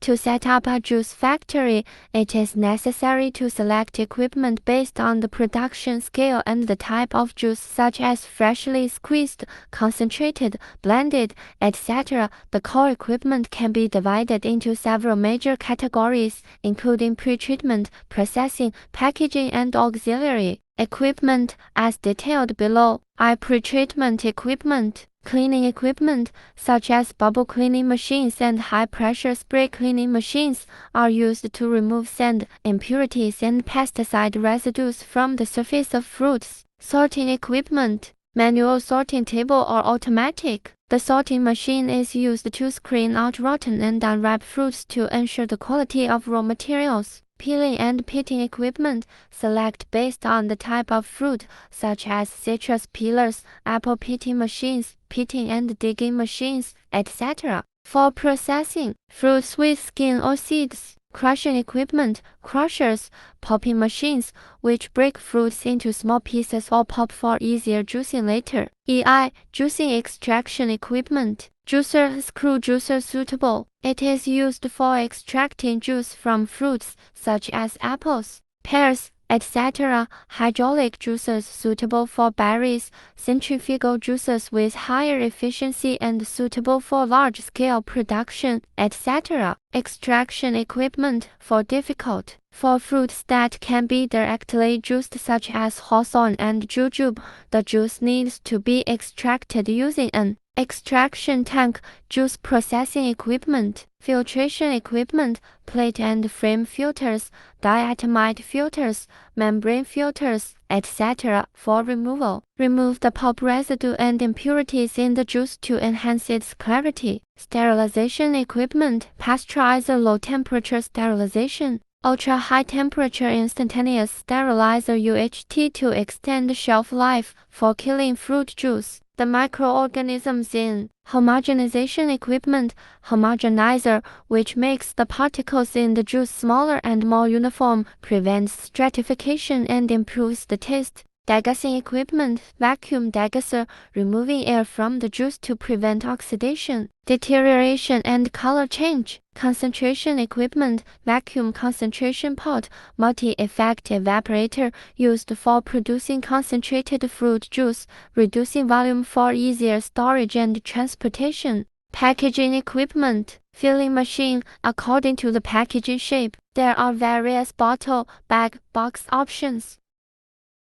To set up a juice factory, it is necessary to select equipment based on the production scale and the type of juice, such as freshly squeezed, concentrated, blended, etc. The core equipment can be divided into several major categories, including pretreatment, processing, packaging, and auxiliary equipment, as detailed below. Pretreatment equipment. Cleaning equipment, such as bubble cleaning machines and high-pressure spray cleaning machines, are used to remove sand, impurities, and pesticide residues from the surface of fruits. Sorting equipment. Manual sorting table or automatic. The sorting machine is used to screen out rotten and unripe fruits to ensure the quality of raw materials. Peeling and pitting equipment. Select based on the type of fruit, such as citrus peelers, apple pitting machines, pitting and digging machines, etc. For processing, fruits with skin or seeds. Crushing equipment, crushers, popping machines, which break fruits into small pieces or pop for easier juicing later. Juicing extraction equipment. Juicer, screw juicer suitable. It is used for extracting juice from fruits, such as apples, pears, etc. Hydraulic juicers suitable for berries, centrifugal juicers with higher efficiency and suitable for large-scale production, etc. Extraction equipment for difficult. For fruits that can be directly juiced, such as hawthorn and jujube, the juice needs to be extracted using an extraction tank. Juice processing equipment. Filtration equipment, plate and frame filters, diatomite filters, membrane filters, etc. for removal. Remove the pulp residue and impurities in the juice to enhance its clarity. Sterilization equipment, pasteurizer, low temperature sterilization, ultra high temperature instantaneous sterilizer UHT to extend shelf life for killing fruit juice. The microorganisms in. Homogenization equipment, homogenizer, which makes the particles in the juice smaller and more uniform, prevents stratification and improves the taste. Degassing equipment, vacuum degasser, removing air from the juice to prevent oxidation, deterioration, and color change. Concentration equipment, vacuum concentration pot, multi-effect evaporator, used for producing concentrated fruit juice, reducing volume for easier storage and transportation. Packaging equipment, filling machine. According to the packaging shape, there are various bottle, bag, box options.